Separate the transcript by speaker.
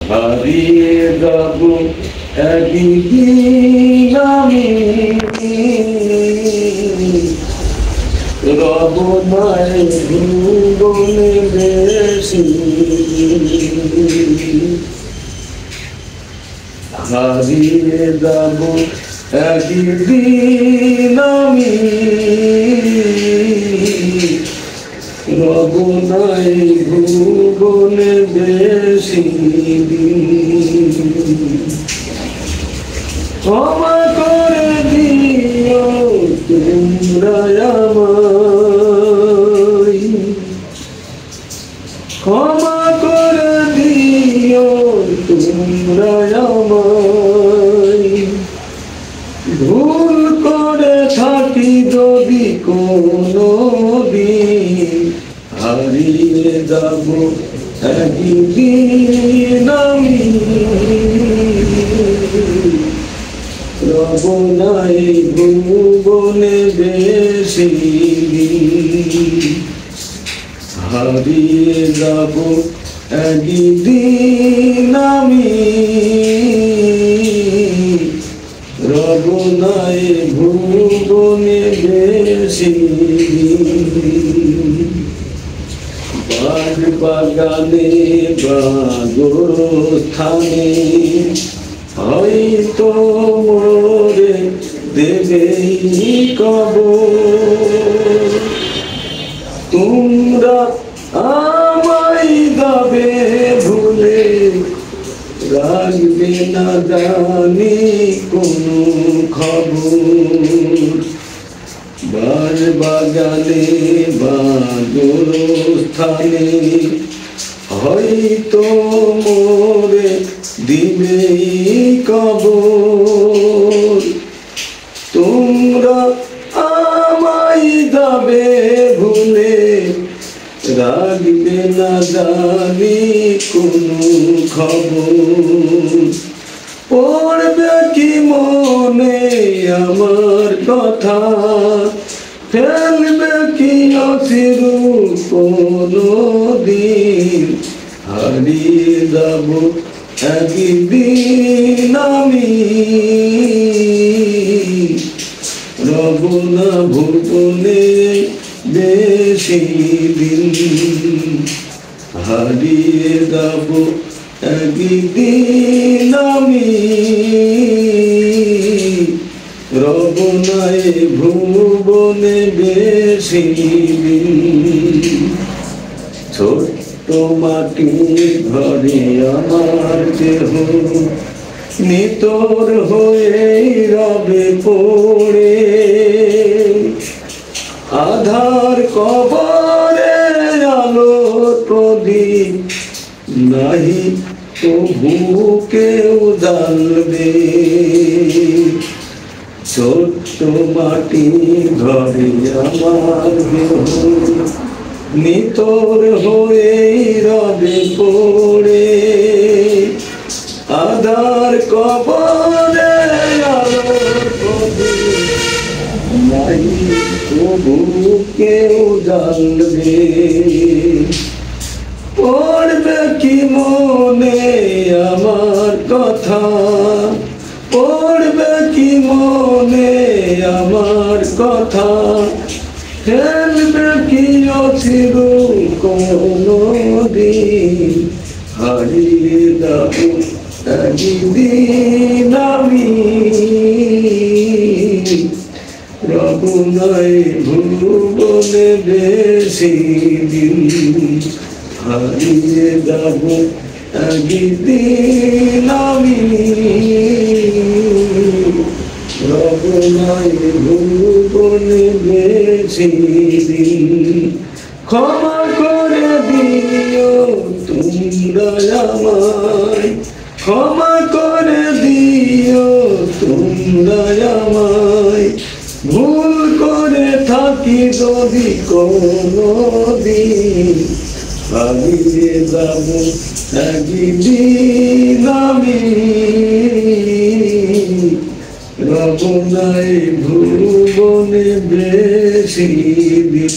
Speaker 1: হারিয়ে যাব একদিন আমি, রব নাই ভুবনে বেশি। হারিয়ে যাব একদিন আমি, রব নাই ভুবনে বেশি। ক্ষমা করে দিও তোমরা আমায়, ক্ষমা করে দিও তোমরা আমায়। ভুল করে থাকি যদি কোনো দিন, হারিয়ে যাব একদিন আমি, রব নাই ভুবনে বেশি। হারিয়ে যাব একদিন আমি, রব নাই ভুবনে বেশি। বাগ বাগানে বা গোরস্থানে হয়তো মোরে দেবেই কবর। তোমরা আমায় যাবে ভুলে, রাখবে না জানি কোনো খবর। বাগ বাগানে বা গোরস্থানে হয়তো মোরে দিবেই কবর। তোমরা আমায় যাবে ভুলে, রাখবে না জানি কোনো খবর। পড়বে কি মনে আমার কথা, ফেলবে কি অশ্রু কোনো দিন, হারিয়ে যাব একদিন আমি, রব না ভুবনে বেশি দিন। হারিয়ে যাব একদিন আমি, রব নাই ভুবনে বেশি দিন। ছোট্ট মাটির ঘরে আমার দেহ নিতর হয়ে রবে পড়ে, আধার কবরে আলো প্রদীপ নাহি তবু কেউ জ্বালবে। ছোট্ট মাটি ঘরে আমার দেহ নিতর হয়ে রবে পড়ে, আধার কবরে আলো প্রদীপ নাহি তবু কেউ জ্বালবে। পড়বে কি মনে আমার কথা, পড়বে কি মনে আমার কথা, ফেলবে কি অশ্রু কোনো দিন, হারিয়ে যাব একদিন আমি, রব নাই ভুবনে বেশি দিন। হারিয়ে যাব একদিন আমি, রব নাই ভুবনে বেশি দিন। ক্ষমা করে দিও তোমরা আমায়, ক্ষমা করে দিও তোমরা আমায়। ভুল করে থাকি যদি কোনো দিন, হারিয়ে যাব একদিন আমি, রব নাই ভুবনে বেশি দিন।